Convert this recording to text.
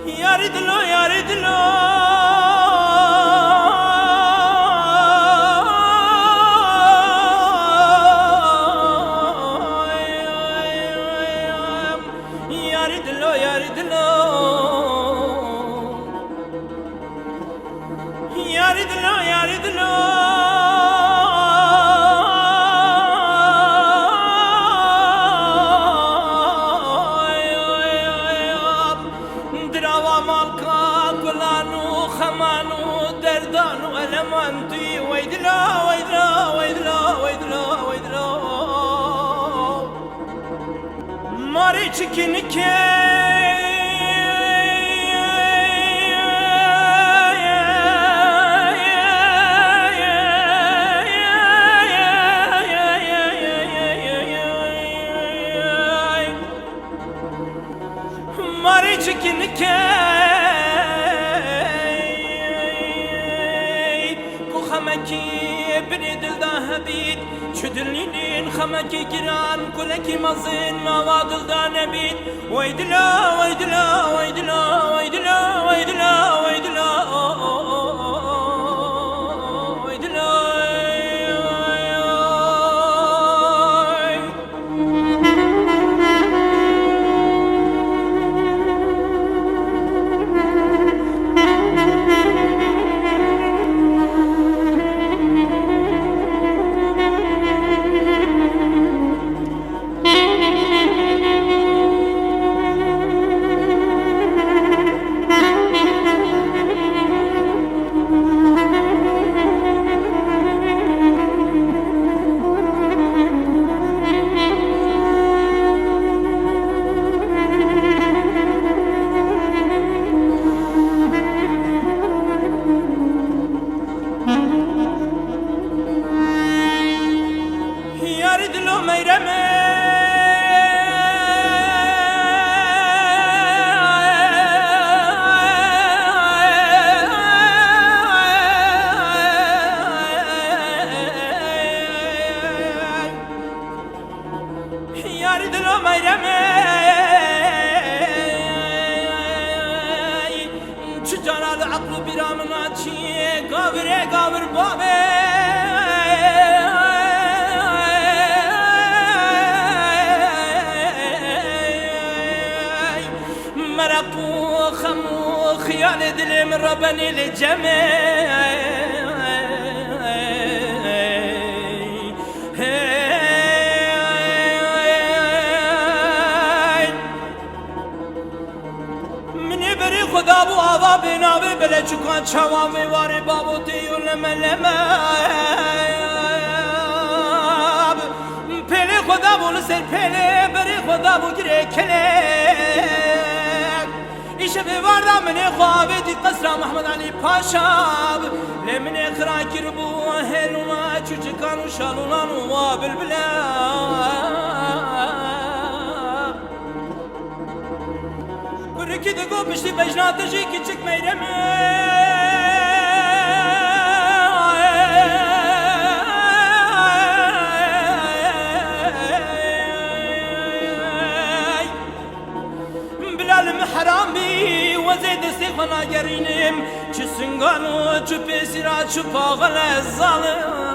Yari dilo, yari dilo. Yari dilo, yari dilo. Yari dilo, yari dilo. أنتي ويدلا ويدلا ويدلا ويدلا ويدلا ماري تشكينك ماري تشكينك خمكي بني دل ذهبيت شدلين خمكي جيران كلكي مزين ما وادل دانبيت ويدلا ويدلا ويدلا ويدلا ويدلا ويدلا ويدلا دلو ميرمي ياري دلو ميرمي شجانا العقل برامنا تشي قابر قابر بابي مرقو خمو خيال دلي من ربني للجميع من يبري خدا بو آوا بناوي بلا چکان چوامي واري بابو تيو لما لما پلی خدا بو لسر پلی بری خدا بو گره کلی ایشه بواردم من خوابه دید قصر محمد علی پاشا لمن اقرا کربو هلونا چوچکان و شالونان و وابلبلا برکی دگو پشتی بجناتجی کچک میرمه حرام بی وزید استخوانا گرینم چه سنگانو چه پیسی را چه پاغل ظالم